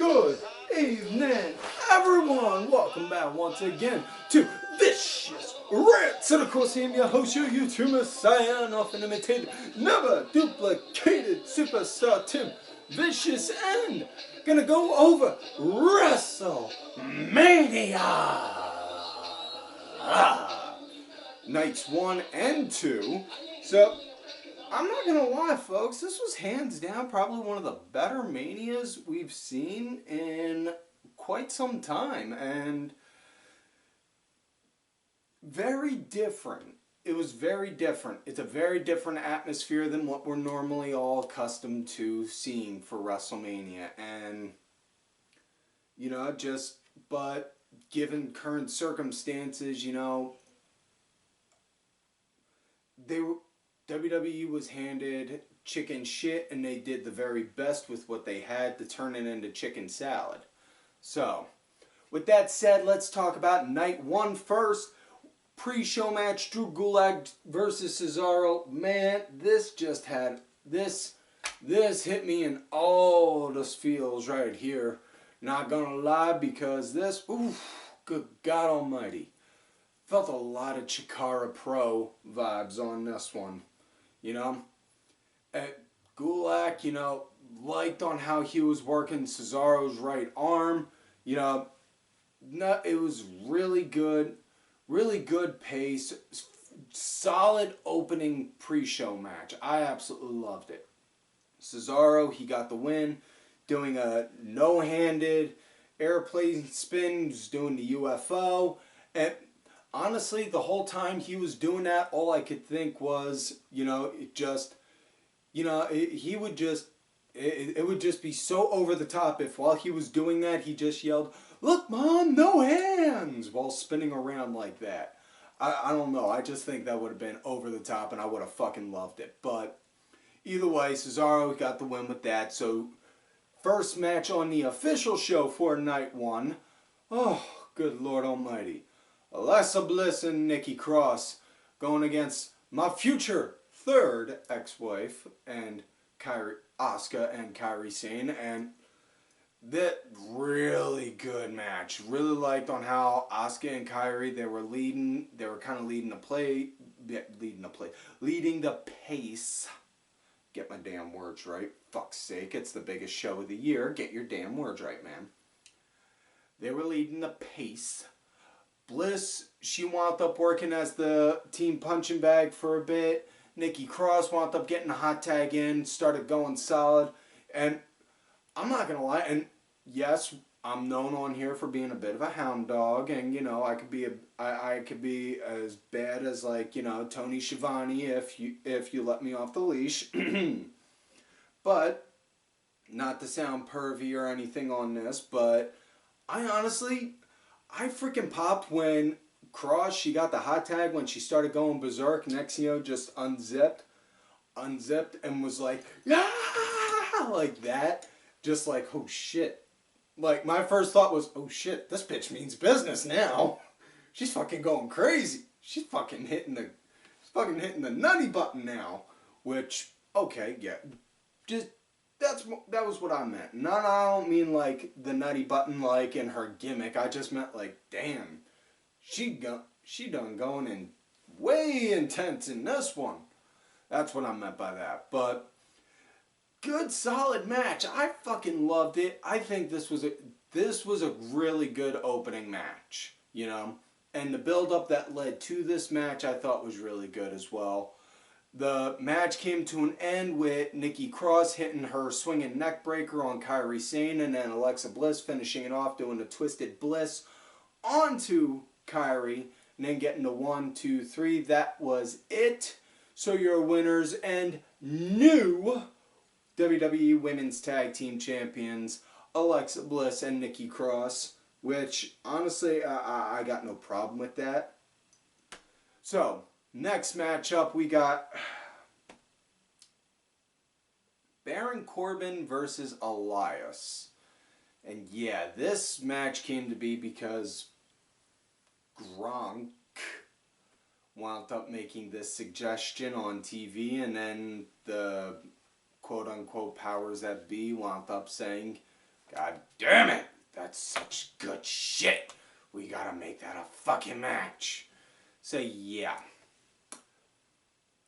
Good evening, everyone. Welcome back once again to Vicious Rants. And of course, I'm your host, your YouTube messiah, and often imitated, never duplicated superstar Tim Vicious, and gonna go over WrestleMania nights 1 and 2. So, I'm not gonna lie, folks, this was hands down probably one of the better Manias we've seen in quite some time, and very different. It was very different. It's a very different atmosphere than what we're normally all accustomed to seeing for WrestleMania, and you know, but given current circumstances, you know, WWE was handed chicken shit, and they did the very best with what they had to turn it into chicken salad. So, with that said, let's talk about night 1 first. Pre-show match, Drew Gulak versus Cesaro. Man, this hit me in all the feels right here. Not gonna lie, because this, good God almighty. Felt a lot of Chikara Pro vibes on this one. You know, Gulak, you know, liked on how he was working Cesaro's right arm. You know, it was really good pace, solid opening pre-show match. I absolutely loved it. Cesaro, he got the win, doing a no-handed airplane spin, just doing the UFO, and honestly, the whole time he was doing that, all I could think was, you know, it would just be so over the top if while he was doing that, he just yelled, "Look, Mom, no hands," while spinning around like that. I don't know. I just think that would have been over the top, and I would have fucking loved it. But either way, Cesaro got the win with that. So, first match on the official show for night 1. Oh, good Lord almighty. Alexa Bliss and Nikki Cross going against my future third ex-wife and Asuka and Kairi Sane, and that really good match. Really liked on how Asuka and Kairi, they were kind of leading the pace. Get my damn words right. Fuck's sake, it's the biggest show of the year. Get your damn words right, man. They were leading the pace. Bliss, she wound up working as the team punching bag for a bit. Nikki Cross wound up getting a hot tag in, started going solid. And I'm not going to lie, and yes, I'm known on here for being a bit of a hound dog, and you know, I could be as bad as, like, you know, Tony Schiavone if you let me off the leash. But not to sound pervy or anything on this, but I freaking popped when Cross, she got the hot tag when she started going berserk. Next, you know, just unzipped, and was like, ah, like that. Just like, oh shit. Like, my first thought was, oh shit, this bitch means business now. She's fucking going crazy. She's fucking hitting the nutty button now. Which, okay, yeah, just that was what I meant. I don't mean like the nutty button like in her gimmick. I just meant like, damn, she done going in way intense in this one. That's what I meant by that. But good solid match. I fucking loved it. I think this was a really good opening match, you know. And the build up that led to this match I thought was really good as well. The match came to an end with Nikki Cross hitting her swinging neck breaker on Kairi Sane, and then Alexa Bliss finishing it off doing a twisted bliss onto Kairi, and then getting the 1, 2, 3. That was it. So your winners and new WWE Women's Tag Team Champions, Alexa Bliss and Nikki Cross, which honestly I got no problem with that. So next matchup, we got Baron Corbin versus Elias. And yeah, this match came to be because Gronk wound up making this suggestion on TV, and then the quote-unquote powers that be wound up saying, God damn it! That's such good shit. We gotta make that a fucking match. So yeah.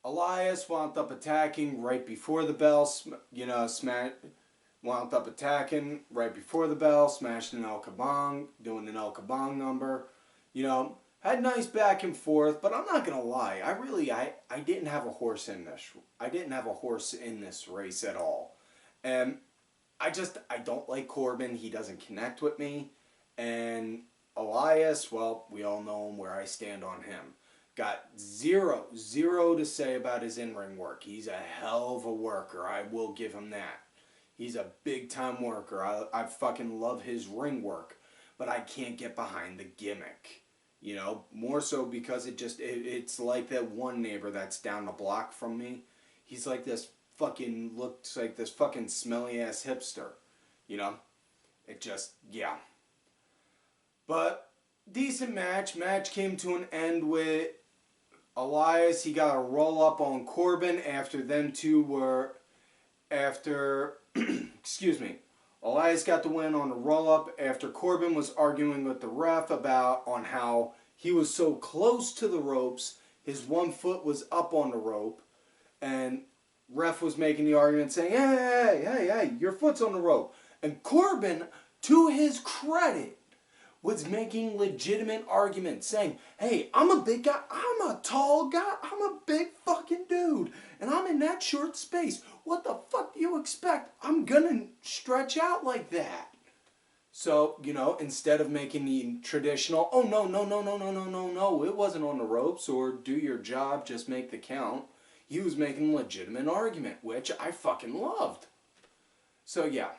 Elias wound up attacking right before the bell, wound up attacking right before the bell, smashed an El Kabong, doing an El Kabong number. Had nice back and forth, but I'm not gonna lie, I didn't have a horse in this. I didn't have a horse in this race at all. And I don't like Corbin. He doesn't connect with me. And Elias, well, we all know him, where I stand on him. Got zero to say about his in-ring work. He's a hell of a worker. I will give him that. He's a big-time worker. I fucking love his ring work. But I can't get behind the gimmick. More so because it's like that one neighbor that's down the block from me. He's like this looks like this fucking smelly-ass hipster. It just, yeah. But, decent match. Match came to an end with Elias. He got a roll-up on Corbin after them two were, excuse me. Elias got the win on a roll-up after Corbin was arguing with the ref on how he was so close to the ropes, his one foot was up on the rope, and ref was making the argument saying, hey, your foot's on the rope. And Corbin, to his credit, was making legitimate arguments saying, hey, I'm a big guy, I'm a tall guy, I'm a big fucking dude, and I'm in that short space. What the fuck do you expect? I'm gonna stretch out like that. So, instead of making the traditional, oh no, it wasn't on the ropes, or do your job, just make the count, he was making a legitimate argument, which I fucking loved. So yeah.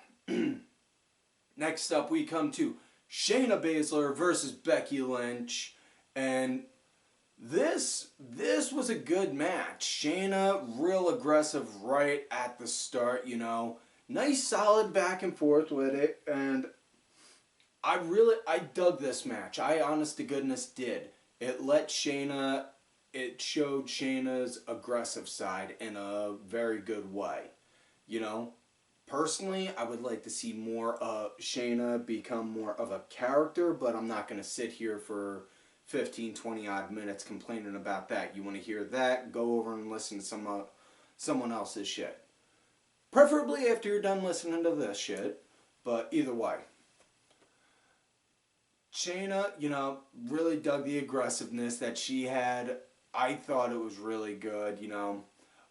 Next up we come to Shayna Baszler versus Becky Lynch, and this was a good match. Shayna real aggressive right at the start, nice solid back and forth with it, and I dug this match. I honest to goodness did. It showed Shayna's aggressive side in a very good way. Personally, I would like to see more of Shayna become more of a character, but I'm not going to sit here for 15, 20 odd minutes complaining about that. You want to hear that? Go over and listen to someone else's shit. Preferably after you're done listening to this shit, but either way. Shayna, really dug the aggressiveness that she had. I thought it was really good,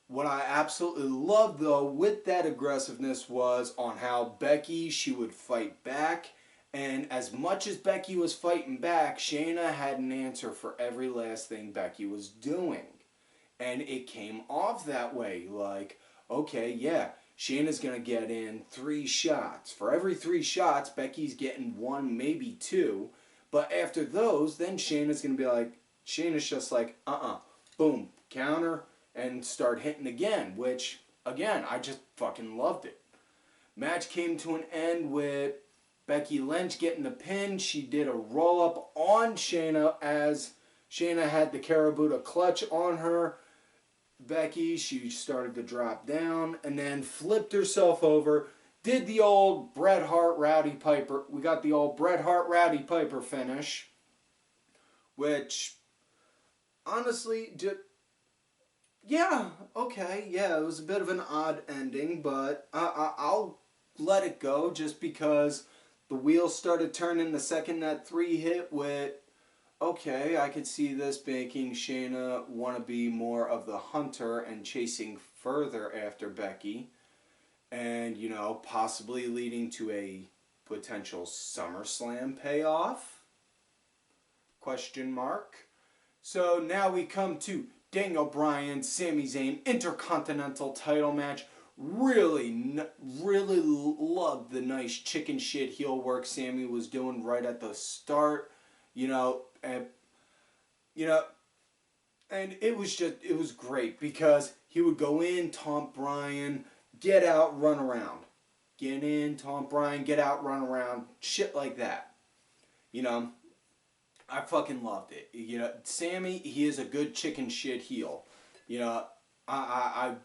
What I absolutely loved, though, with that aggressiveness was on how Becky, she would fight back. And as much as Becky was fighting back, Shayna had an answer for every last thing Becky was doing. And it came off that way. Like, okay, yeah, Shayna's going to get in 3 shots. For every 3 shots, Becky's getting 1, maybe 2. But after those, then Shayna's just like, boom, counter, and start hitting again, which, again, I just fucking loved it. Match came to an end with Becky Lynch getting the pin. She did a roll-up on Shayna as Shayna had the Karabuta clutch on her. Becky, she started to drop down and then flipped herself over. Did the old Bret Hart Rowdy Piper. We got the old Bret Hart Rowdy Piper finish, which, honestly, yeah, okay, yeah, it was a bit of an odd ending, but I'll let it go just because the wheels started turning the second that 3 hit with, okay, I could see this making Shayna want to be more of the hunter and chasing further after Becky, and, possibly leading to a potential SummerSlam payoff? Question mark. So now we come to Daniel Bryan, Sami Zayn, Intercontinental title match. Really loved the nice chicken shit heel work Sami was doing right at the start. And it was great because he would go in, taunt Bryan, get out, run around. Get in, taunt Bryan, get out, run around. Shit like that. I fucking loved it. Sami, he is a good chicken shit heel. I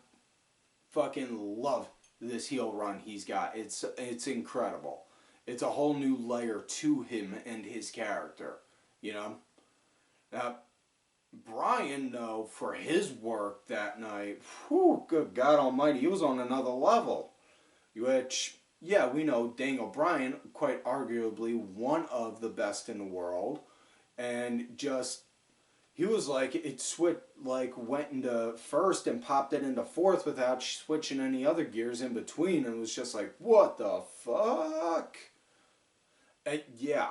fucking love this heel run he's got. It's incredible. It's a whole new layer to him and his character, you know? Now, Bryan, though, for his work that night, whew, good God almighty, he was on another level. Which, yeah, we know Daniel Bryan, quite arguably one of the best in the world. And just, he was like, it switched, like, went into first and popped it into fourth without switching any other gears in between. And it was just like, what the fuck? And yeah.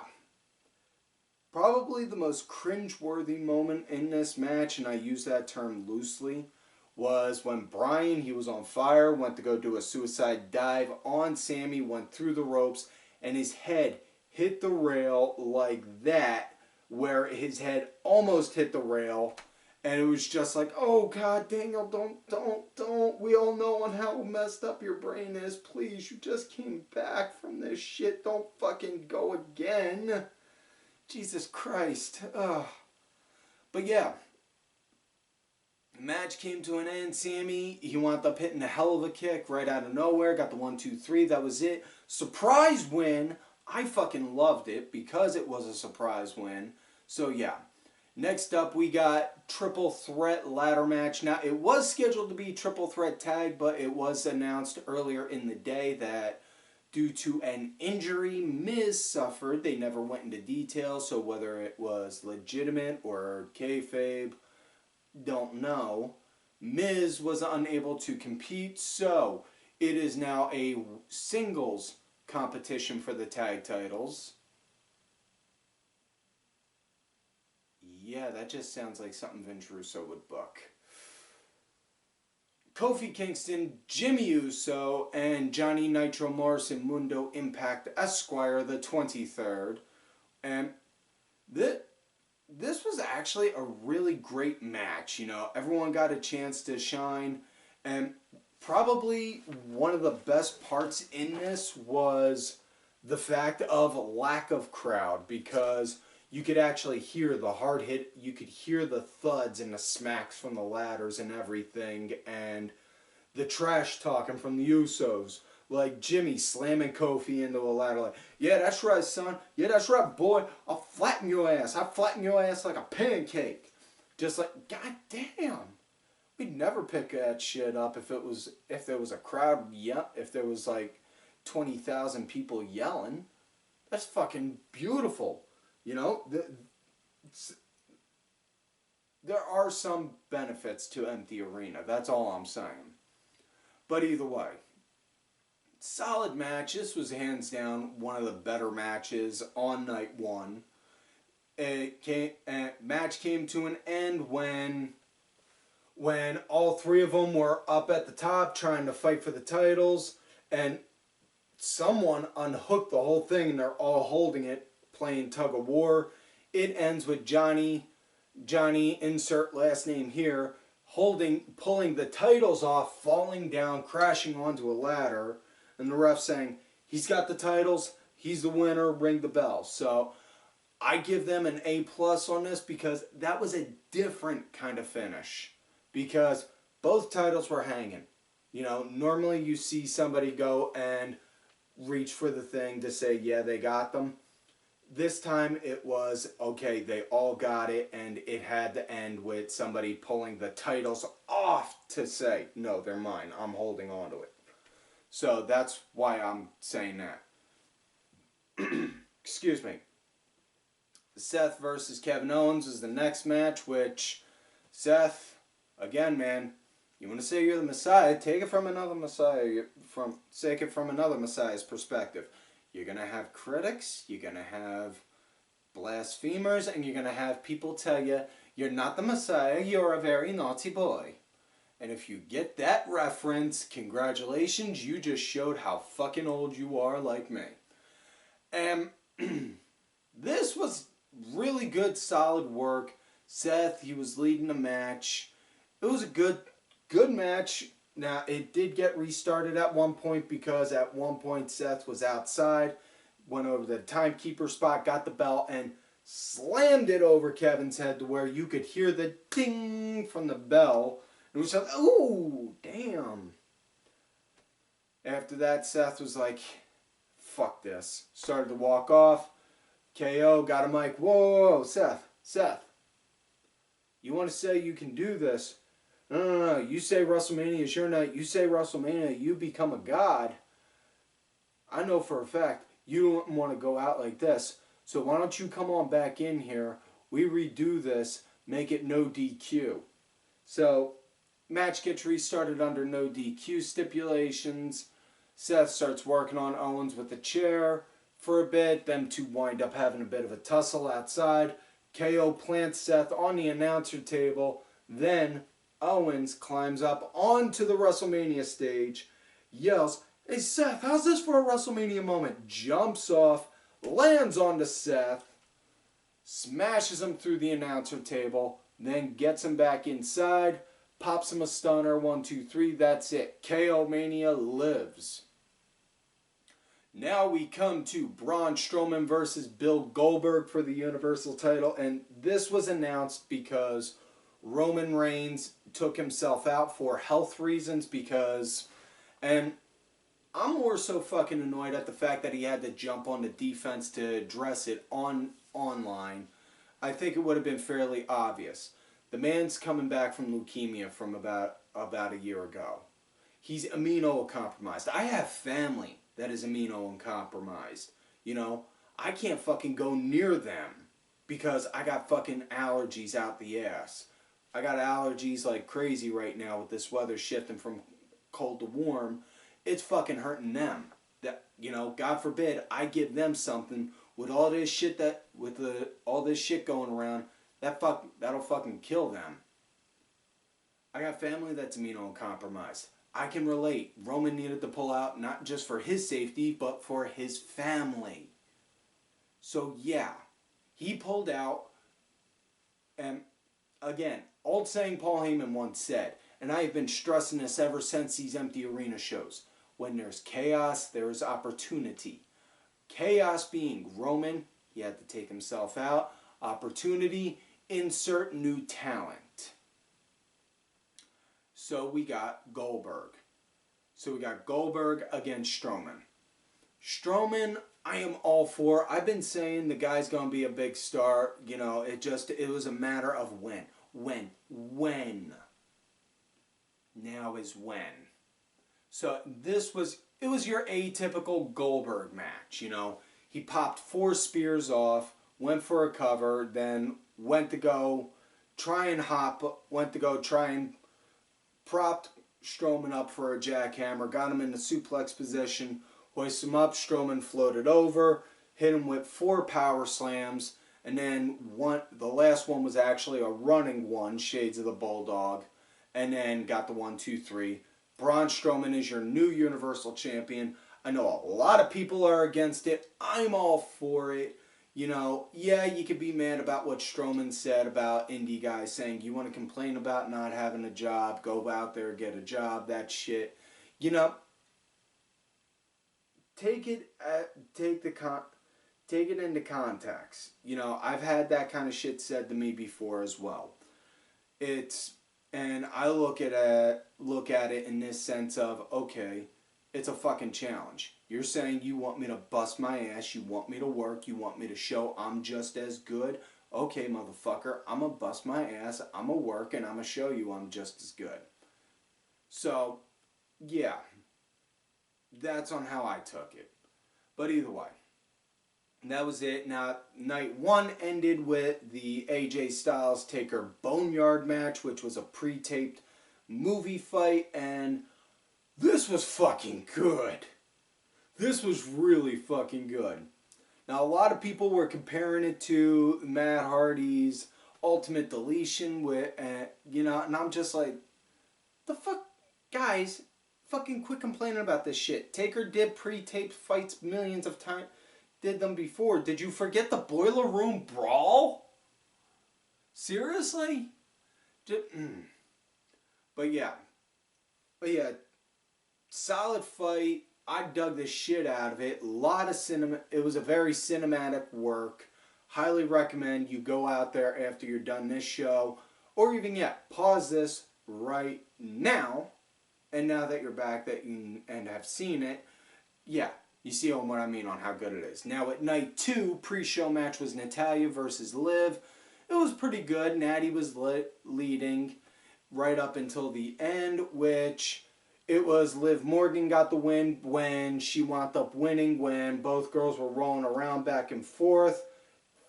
Probably the most cringe-worthy moment in this match, and I use that term loosely, was when Bryan, he was on fire, went to go do a suicide dive on Sami, went through the ropes, and his head hit the rail like that, where his head almost hit the rail, and it was just like, oh God, Daniel, don't. We all know on how messed up your brain is. Please, you just came back from this shit. Don't fucking go again. Jesus Christ. Ugh. But yeah. The match came to an end. Sami, he wound up hitting a hell of a kick right out of nowhere. Got the 1, 2, 3. That was it. Surprise win. I fucking loved it because it was a surprise win. So yeah. Next up we got triple threat ladder match. Now it was scheduled to be triple threat tag, but it was announced earlier in the day that due to an injury Miz suffered. They never went into detail, so whether it was legitimate or kayfabe, don't know. Miz was unable to compete, so it is now a singles competition for the tag titles. Yeah, that just sounds like something Vince Russo would book. Kofi Kingston, Jimmy Uso, and Johnny Nitro Morrison Mundo Impact Esquire the 23rd. And this was actually a really great match. You know, everyone got a chance to shine. And probably one of the best parts in this was the fact of lack of crowd, because you could actually hear the hard hit, you could hear the thuds and the smacks from the ladders and everything, and the trash talking from the Usos. Like Jimmy slamming Kofi into a ladder like, yeah, that's right, son. Yeah, that's right, boy. I'll flatten your ass. I'll flatten your ass like a pancake. Just like, god damn. We'd never pick that shit up if there was a crowd, if there was like 20,000 people yelling. That's fucking beautiful. You know, there are some benefits to empty arena. That's all I'm saying. But either way, solid match. This was hands down one of the better matches on night one. Match came to an end when all three of them were up at the top trying to fight for the titles, and someone unhooked the whole thing, and they're all holding it, playing tug of war. It ends with Johnny, insert last name here, pulling the titles off, falling down, crashing onto a ladder, and the ref saying, he's got the titles, he's the winner, ring the bell. So I give them an A+ on this because that was a different kind of finish. Because both titles were hanging. You know, normally you see somebody go and reach for the thing to say, yeah, they got them. This time it was, okay, they all got it, and it had to end with somebody pulling the titles off to say, no, they're mine, I'm holding on to it. So that's why I'm saying that. Excuse me. Seth versus Kevin Owens is the next match, which Seth, again, man, you want to say you're the Messiah, take it from another Messiah, take it from another Messiah's perspective. You're going to have critics, you're going to have blasphemers, and you're going to have people tell you, you're not the Messiah, you're a very naughty boy. And if you get that reference, congratulations, you just showed how fucking old you are like me. And this was really good, solid work. Seth, he was leading the match. It was a good match. Now, it did get restarted at one point because at one point Seth was outside, went over to the timekeeper spot, got the bell, and slammed it over Kevin's head to where you could hear the ding from the bell. It was like, ooh, damn. After that, Seth was like, fuck this. Started to walk off. KO got a mic. Whoa, Seth. You want to say you can do this? No. You say WrestleMania is your night. You say WrestleMania, you become a god. I know for a fact you don't want to go out like this. So why don't you come on back in here? We redo this. Make it no DQ. So match gets restarted under no DQ stipulations. Seth starts working on Owens with the chair for a bit. Them two wind up having a bit of a tussle outside. KO plants Seth on the announcer table. Then Owens climbs up onto the WrestleMania stage, yells, "Hey Seth, how's this for a WrestleMania moment?" Jumps off, lands onto Seth, smashes him through the announcer table, then gets him back inside, pops him a stunner, 1, 2, 3, that's it. KO Mania lives. Now we come to Braun Strowman versus Bill Goldberg for the Universal title, and this was announced because Roman Reigns took himself out for health reasons and I'm more so fucking annoyed at the fact that he had to jump on the defense to address it online. I think it would have been fairly obvious. The man's coming back from leukemia from about a year ago. He's immunocompromised. I have family that is immunocompromised. You know, I can't fucking go near them because I got fucking allergies out the ass. I got allergies like crazy right now with this weather shifting from cold to warm. It's fucking hurting them. That, you know, God forbid I give them something with all this shit all this shit going around. That'll fucking kill them. I got family that's immunocompromised. I can relate. Roman needed to pull out not just for his safety, but for his family. So yeah, he pulled out. And again, old saying Paul Heyman once said, and I have been stressing this ever since these empty arena shows. When there's chaos, there is opportunity. Chaos being Roman, he had to take himself out. Opportunity, insert new talent. So we got Goldberg. Against Strowman. Strowman, I am all for. I've been saying the guy's going to be a big star. You know, it was a matter of when. When. Now is when. So it was your atypical Goldberg match, you know. He popped 4 spears off, went for a cover, then went to go try and propped Strowman up for a jackhammer, got him in the suplex position, hoisted him up, Strowman floated over, hit him with 4 power slams, and then the last one was actually a running one, shades of the Bulldog, and then got the 1, 2, 3. Braun Strowman is your new Universal Champion. I know a lot of people are against it. I'm all for it. You know, yeah, you could be mad about what Strowman said about indie guys saying you want to complain about not having a job, go out there, get a job, that shit. You know, take it into context. You know, I've had that kind of shit said to me before as well. And I look at it in this sense of, okay, it's a fucking challenge. You're saying you want me to bust my ass, you want me to work, you want me to show I'm just as good. Okay, motherfucker, I'm gonna bust my ass, I'm gonna work, and I'm gonna show you I'm just as good. So, yeah, that's on how I took it. But either way, that was it. Now, night 1 ended with the AJ Styles Taker Boneyard match, which was a pre-taped movie fight, and this was fucking good. This was really fucking good. Now, a lot of people were comparing it to Matt Hardy's Ultimate Deletion with, you know, and I'm just like, the fuck, guys, fucking quit complaining about this shit. Taker did pre-taped fights millions of times. Did them before. Did you forget the Boiler Room Brawl? Seriously? But yeah, solid fight. I dug the shit out of it. It was a very cinematic work. Highly recommend you go out there after you're done this show, or even pause this right now, and now that you're back and have seen it, You see what I mean on how good it is. Now at night 2, pre-show match was Natayla versus Liv. It was pretty good. Natty was leading right up until the end, which it was Liv Morgan got the win when she wound up winning when both girls were rolling around back and forth,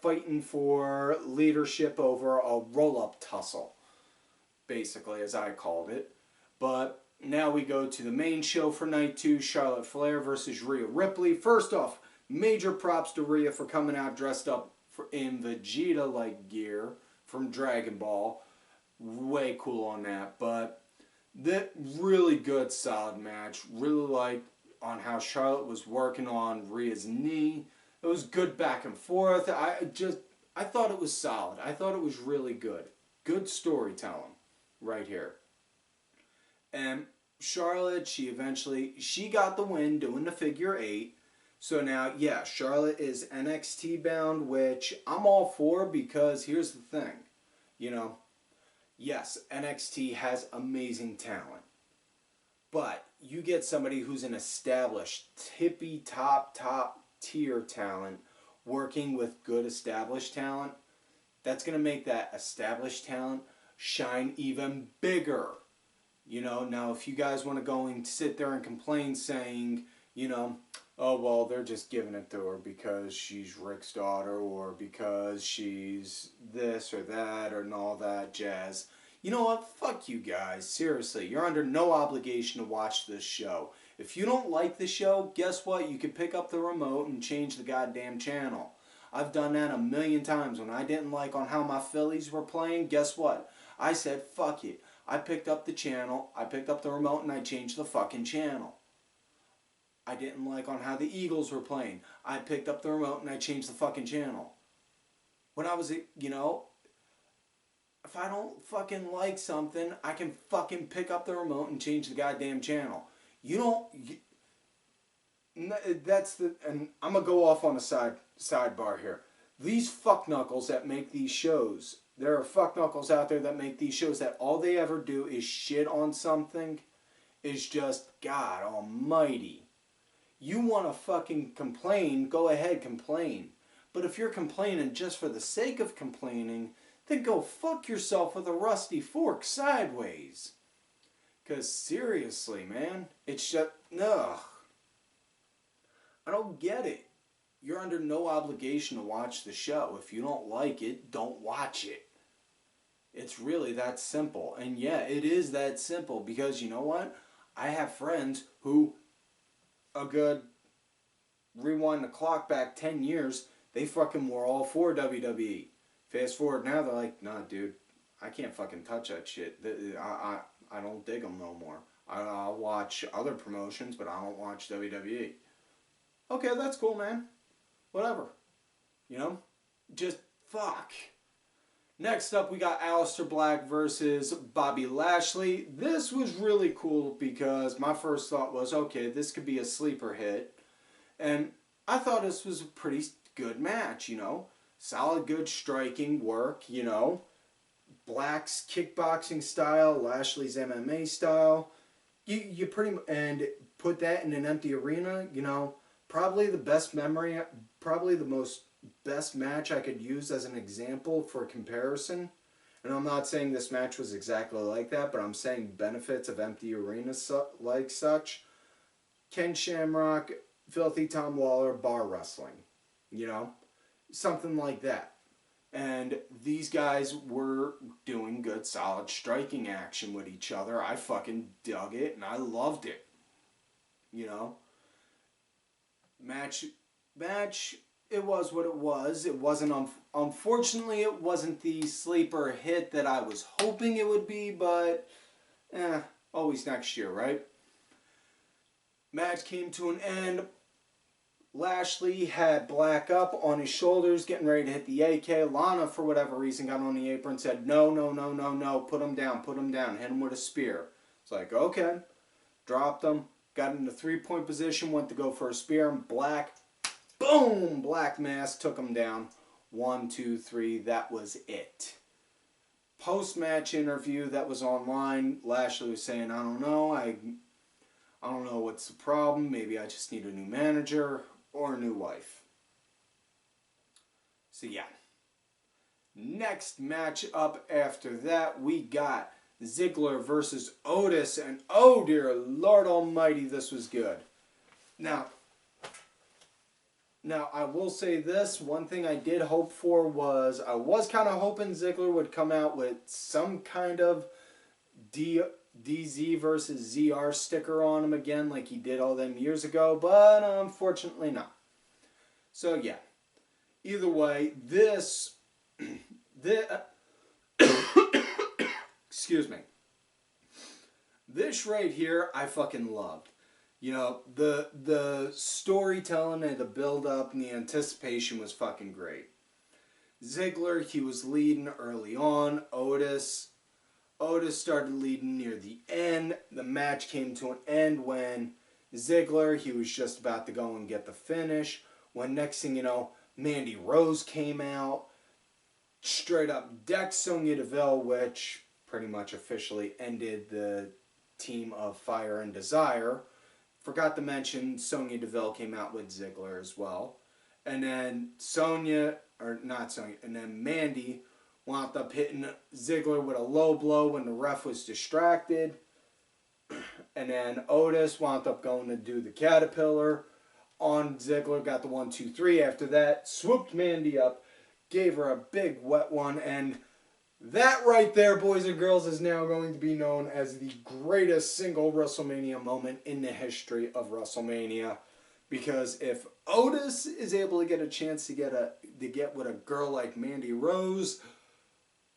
fighting for leadership over a roll-up tussle, basically, as I called it. But now we go to the main show for night 2, Charlotte Flair versus Rhea Ripley. First off, major props to Rhea for coming out dressed up in Vegeta-like gear from Dragon Ball. Way cool on that. But that really good, solid match. Really like on how Charlotte was working on Rhea's knee. It was good back and forth. I thought it was solid. I thought it was really good. Good storytelling right here. And Charlotte, she got the win doing the figure 8. So now, yeah, Charlotte is NXT bound, which I'm all for because here's the thing. You know, yes, NXT has amazing talent. But you get somebody who's an established, tippy top tier talent working with good established talent. That's going to make that established talent shine even bigger. You know, now if you guys want to go and sit there and complain saying, you know, oh, well, they're just giving it to her because she's Rick's daughter or because she's this or that or and all that jazz. You know what? Fuck you guys. Seriously, you're under no obligation to watch this show. If you don't like the show, guess what? You can pick up the remote and change the goddamn channel. I've done that a million times. When I didn't like on how my Phillies were playing, guess what? I said, fuck it. I picked up the channel, I picked up the remote, and I changed the fucking channel. I didn't like on how the Eagles were playing. I picked up the remote, and I changed the fucking channel. When I was, you know, if I don't fucking like something, I can fucking pick up the remote and change the goddamn channel. You don't... that's the... And I'm going to go off on a sidebar here. These fuckknuckles that make these shows... There are fuckknuckles out there that make these shows that all they ever do is shit on something. Is just, God almighty. You want to fucking complain, go ahead, complain. But if you're complaining just for the sake of complaining, then go fuck yourself with a rusty fork sideways. Because seriously, man, it's just, ugh. I don't get it. You're under no obligation to watch the show. If you don't like it, don't watch it. It's really that simple. And yeah, it is that simple because you know what? I have friends who, a good rewind the clock back 10 years, they fucking were all for WWE. Fast forward now, they're like, nah, dude, I can't fucking touch that shit. I don't dig them no more. I'll watch other promotions, but I don't watch WWE. Okay, that's cool, man. Whatever. You know? Just fuck. Next up, we got Aleister Black versus Bobby Lashley. This was really cool because my first thought was, okay, this could be a sleeper hit. And I thought this was a pretty good match, you know. Solid, good striking work, you know. Black's kickboxing style, Lashley's MMA style. You pretty and put that in an empty arena, you know. Probably the best memory, probably the most best match I could use as an example for comparison. And I'm not saying this match was exactly like that, but I'm saying benefits of empty arenas like such. Ken Shamrock, Filthy Tom Lawler, bar wrestling. You know? Something like that. And these guys were doing good, solid striking action with each other. I fucking dug it, and I loved it. You know? Match, it was what it was. It wasn't, unfortunately, it wasn't the sleeper hit that I was hoping it would be, but, always next year, right? Match came to an end. Lashley had Black up on his shoulders, getting ready to hit the AK. Lana, for whatever reason, got on the apron and said, no, no, no, no, no, put him down, hit him with a spear. It's like, okay. Dropped him, got into 3-point position, went to go for a spear, and Black, boom, Black Mass took him down. 1, 2, 3, that was it. Post-match interview that was online, Lashley was saying, I don't know, I don't know what's the problem. Maybe I just need a new manager or a new wife. So yeah. Next match up after that, we got Ziggler versus Otis. And oh dear Lord Almighty, this was good. Now, I will say this. One thing I did hope for was, I was kind of hoping Ziggler would come out with some kind of DZ versus ZR sticker on him again like he did all them years ago, but unfortunately not. So yeah, either way, this excuse me, this right here I fucking loved. You know, the storytelling and the build up and the anticipation was fucking great. Ziggler, he was leading early on. Otis started leading near the end. The match came to an end when Ziggler, he was just about to go and get the finish. When next thing you know, Mandy Rose came out, straight up decked Sonya Deville, which pretty much officially ended the team of Fire and Desire. Forgot to mention Sonya Deville came out with Ziggler as well. And then and then Mandy wound up hitting Ziggler with a low blow when the ref was distracted. And then Otis wound up going to do the Caterpillar on Ziggler, got the 1, 2, 3. After that, swooped Mandy up, gave her a big wet one, and that right there, boys and girls, is now going to be known as the greatest single WrestleMania moment in the history of WrestleMania. Because if Otis is able to get a chance to get with a girl like Mandy Rose,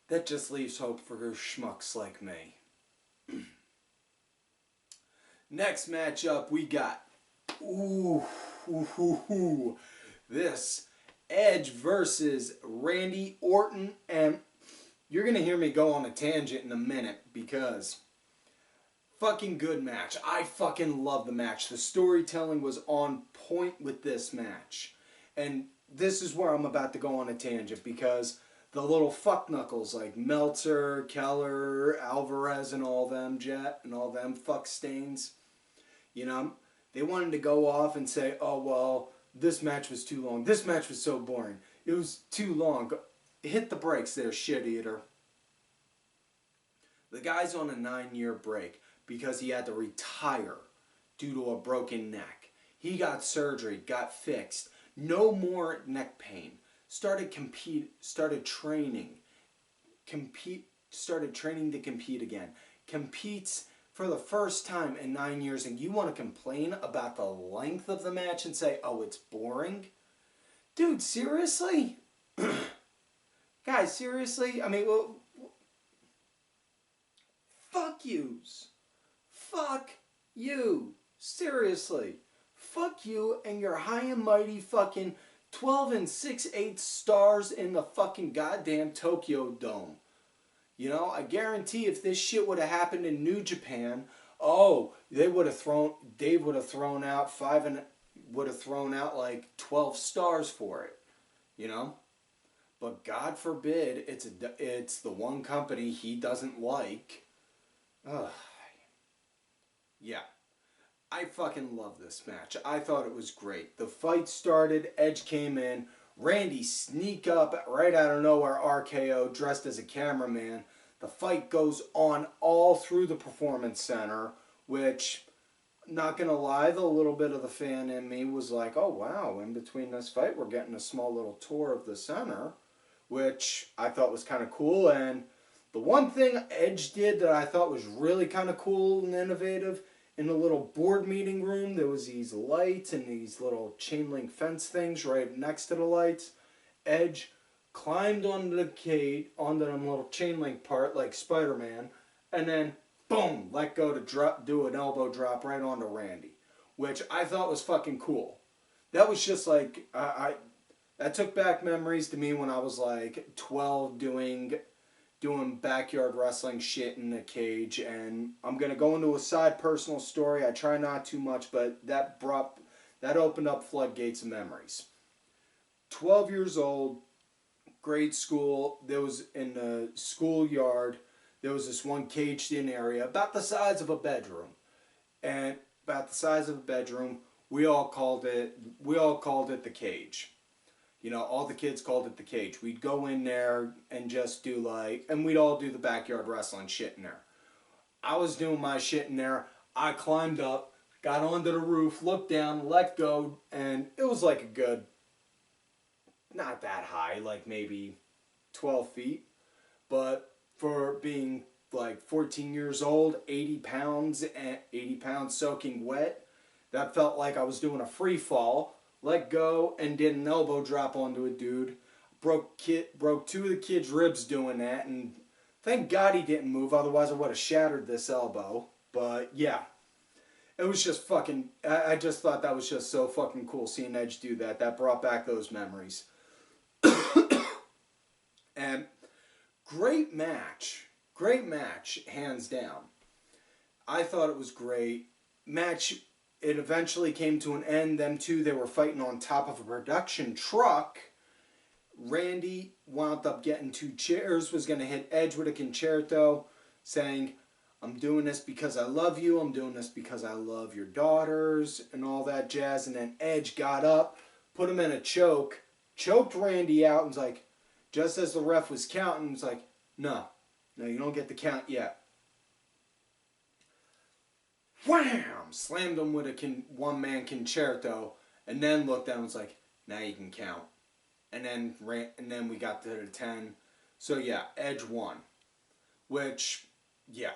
that just leaves hope for her schmucks like me. Next matchup, we got this Edge versus Randy Orton, and you're going to hear me go on a tangent in a minute because fucking good match. I fucking love the match. The storytelling was on point with this match. And this is where I'm about to go on a tangent because the little fuck knuckles like Meltzer, Keller, Alvarez and all them fuck stains, you know, they wanted to go off and say, oh well, this match was too long. This match was so boring. It was too long. Hit the brakes there, shit eater. The guy's on a 9-year break because he had to retire due to a broken neck. He got surgery, got fixed. No more neck pain. Started training to compete again. Competes for the first time in 9 years, and you want to complain about the length of the match and say, oh, it's boring? Dude, seriously? Guys, seriously? I mean, well, fuck yous. Fuck you. Seriously. Fuck you and your high and mighty fucking 12 and 6/8 stars in the fucking goddamn Tokyo Dome. You know, I guarantee if this shit would have happened in New Japan, oh, Dave would have thrown out like 12 stars for it. You know? But God forbid it's the one company he doesn't like. Ugh. Yeah. I fucking love this match. I thought it was great. The fight started, Edge came in, Randy sneak up right out of nowhere, RKO, dressed as a cameraman. The fight goes on all through the Performance Center, which, not gonna lie, the little bit of the fan in me was like, oh wow, in between this fight we're getting a small little tour of the center, which I thought was kind of cool. And the one thing Edge did that I thought was really kind of cool and innovative, in the little board meeting room, there was these lights and these little chain link fence things right next to the lights. Edge climbed onto the cage, onto them little chain link part like Spider-Man, and then boom, let go to do an elbow drop right onto Randy, which I thought was fucking cool. That was just like, that took back memories to me when I was like 12 doing backyard wrestling shit in a cage. And I'm going to go into a side personal story. I try not too much, but that opened up floodgates of memories. 12 years old, grade school, there was in the schoolyard, there was this one caged in area about the size of a bedroom. And about the size of a bedroom. We all called it the cage. You know, all the kids called it the cage. We'd go in there and just do like, and we'd all do the backyard wrestling shit in there. I was doing my shit in there. I climbed up, got onto the roof, looked down, let go, and it was like a good, not that high, like maybe 12 feet. But for being like 14 years old, 80 pounds soaking wet, that felt like I was doing a free fall. Let go and did an elbow drop onto a dude. Broke two of the kid's ribs doing that, and thank God he didn't move, otherwise I would have shattered this elbow. But yeah, it was just fucking, I just thought that was just so fucking cool seeing Edge do that. That brought back those memories. And great match, hands down. I thought it was great. Match, it eventually came to an end. Them two, they were fighting on top of a production truck. Randy wound up getting 2 chairs, was going to hit Edge with a concerto, saying, I'm doing this because I love you, I'm doing this because I love your daughters, and all that jazz. And then Edge got up, put him in a choke, choked Randy out, and was like, just as the ref was counting, was like, no, you don't get the count yet. Wham! Slammed him with a one-man concerto, and then looked down and was like, now you can count. And then we got to the 10. So yeah, Edge won. Which, yeah.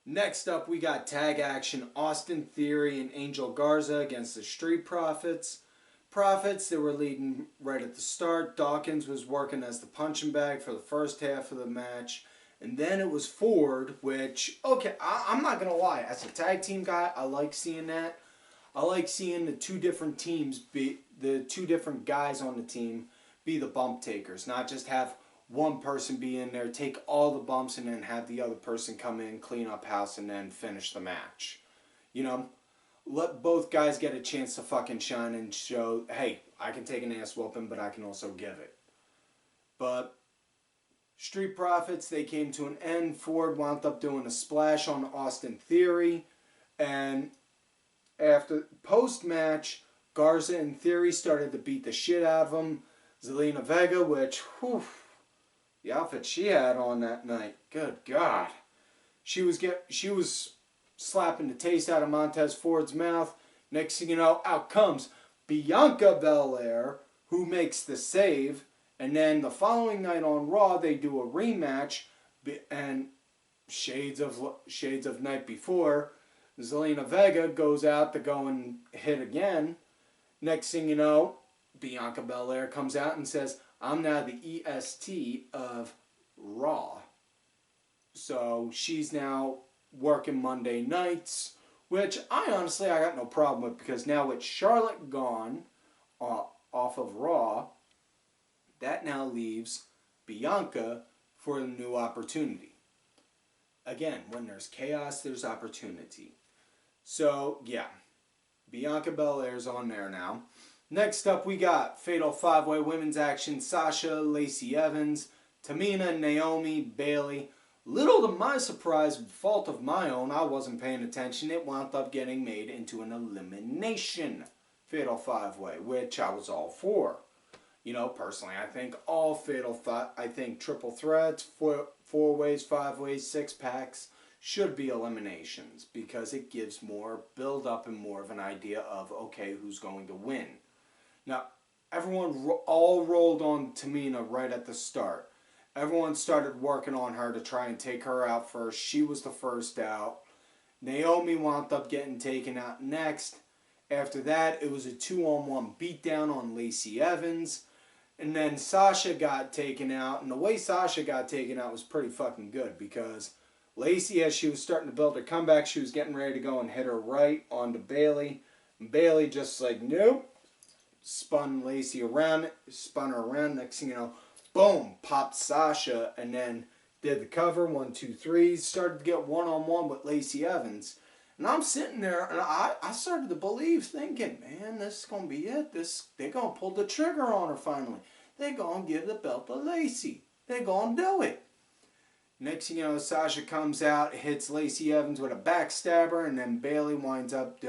Next up, we got tag action. Austin Theory and Angel Garza against the Street Profits. They were leading right at the start. Dawkins was working as the punching bag for the first half of the match. And then it was Ford, which, okay, I'm not going to lie. As a tag team guy, I like seeing that. I like seeing the 2 different teams, the 2 different guys on the team be the bump takers. Not just have one person be in there, take all the bumps, and then have the other person come in, clean up house, and then finish the match. You know? Let both guys get a chance to fucking shine and show, hey, I can take an ass whooping, but I can also give it. But Street Profits, they came to an end. Ford wound up doing a splash on Austin Theory. And after post-match, Garza and Theory started to beat the shit out of him. Zelina Vega, which, whew, the outfit she had on that night, good God. She was slapping the taste out of Montez Ford's mouth. Next thing you know, out comes Bianca Belair, who makes the save. And then the following night on Raw, they do a rematch, and shades of night before, Zelina Vega goes out to go and hit again. Next thing you know, Bianca Belair comes out and says, I'm now the EST of Raw. So she's now working Monday nights, which I got no problem with, because now with Charlotte gone off of Raw, that now leaves Bianca for a new opportunity. Again, when there's chaos, there's opportunity. So, yeah. Bianca Belair's on there now. Next up, we got Fatal 5-Way Women's Action. Sasha, Lacey Evans, Tamina, Naomi, Bayley. Little to my surprise, fault of my own, I wasn't paying attention. It wound up getting made into an elimination Fatal 5-Way, which I was all for. You know, personally, I think all I think triple threats, 4-ways, 5-ways, 6-packs should be eliminations, because it gives more build-up and more of an idea of, okay, who's going to win. Now, everyone all rolled on Tamina right at the start. Everyone started working on her to try and take her out first. She was the first out. Naomi wound up getting taken out next. After that, it was a 2-on-1 beatdown on Lacey Evans. And then Sasha got taken out. And the way Sasha got taken out was pretty fucking good, because Lacey, as she was starting to build her comeback, she was getting ready to go and hit her right onto Bayley. And Bayley just like, nope. Spun Lacey around, spun her around. Next thing you know, boom, popped Sasha, and then did the cover, 1, 2, 3. Started to get one-on-one with Lacey Evans. And I'm sitting there, and I started to believe, thinking, man, this is going to be it. They're going to pull the trigger on her finally. They're going to give the belt to Lacey. They're going to do it. Next thing you know, Sasha comes out, hits Lacey Evans with a backstabber, and then Bayley winds up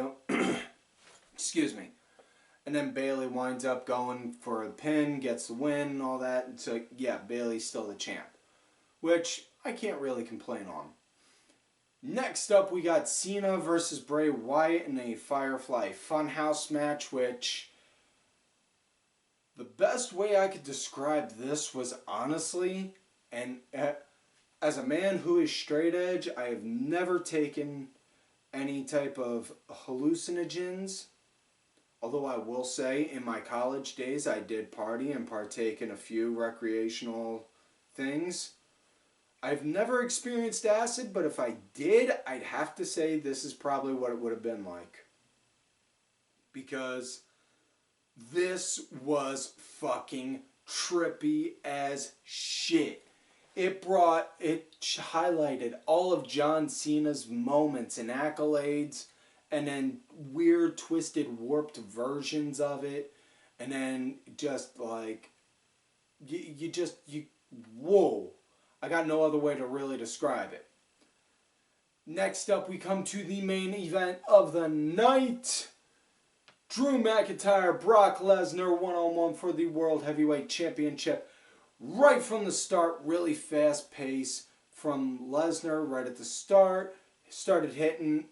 excuse me. And then Bayley winds up going for a pin, gets the win, and all that. And so, yeah, Bayley's still the champ, which I can't really complain on. Next up, we got Cena versus Bray Wyatt in a Firefly Funhouse match, which the best way I could describe this was honestly, and as a man who is straight edge, I have never taken any type of hallucinogens. Although I will say, in my college days, I did party and partake in a few recreational things. I've never experienced acid, but if I did, I'd have to say this is probably what it would have been like. Because this was fucking trippy as shit. It highlighted all of John Cena's moments and accolades, and then weird, twisted, warped versions of it, and then just like, whoa. I got no other way to really describe it. Next up, we come to the main event of the night. Drew McIntyre, Brock Lesnar, one-on-one for the World Heavyweight Championship. Right from the start, really fast pace from Lesnar right at the start. Started hitting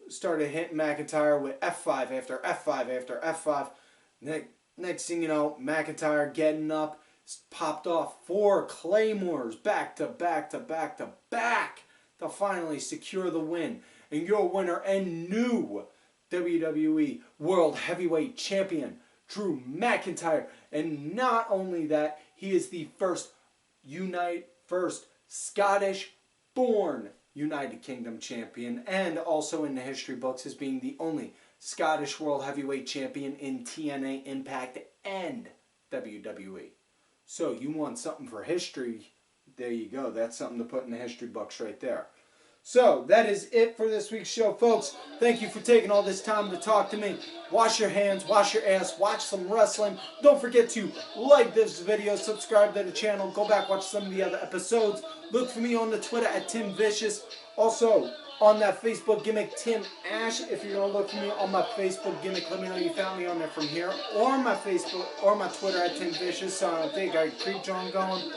McIntyre with F5 after F5 after F5. Next thing you know, McIntyre getting up, popped off 4 claymores back to back to back to back to finally secure the win. And your winner and new WWE World Heavyweight Champion, Drew McIntyre. And not only that, he is the first Scottish-born United Kingdom champion, and also in the history books as being the only Scottish World Heavyweight Champion in TNA, Impact, and WWE. So you want something for history, there you go. That's something to put in the history books right there. So that is it for this week's show, folks. Thank you for taking all this time to talk to me. Wash your hands, wash your ass, watch some wrestling. Don't forget to like this video, subscribe to the channel, go back, watch some of the other episodes. Look for me on the Twitter at Tim Vicious. Also, on that Facebook gimmick, Tim Ash. If you're going to look for me on my Facebook gimmick, let me know you found me on there from here. Or my Facebook, or my Twitter at Tim Vicious. So I think I creeped on going.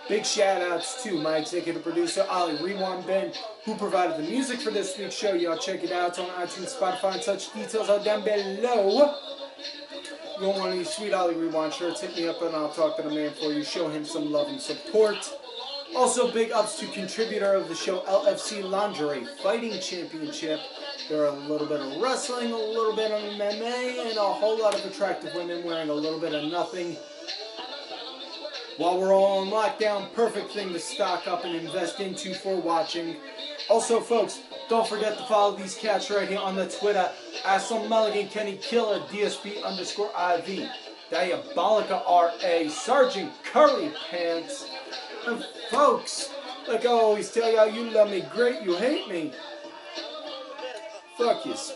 Big shout outs to my executive producer, Ollie Rewan Ben, who provided the music for this week's show. Y'all check it out. It's on iTunes, Spotify, and such. Details are down below. You want one of these sweet Ollie Rewan shirts, hit me up and I'll talk to the man for you. Show him some love and support. Also, big ups to contributor of the show, LFC Lingerie Fighting Championship. There are a little bit of wrestling, a little bit of MMA, and a whole lot of attractive women wearing a little bit of nothing. While we're all on lockdown, perfect thing to stock up and invest into for watching. Also, folks, don't forget to follow these cats right here on the Twitter. Asshole Mulligan, Kenny Killer, DSP_IV, Diabolica RA, Sergeant Curly Pants. And folks, like I always tell y'all, you love me great, you hate me. Fuck yous.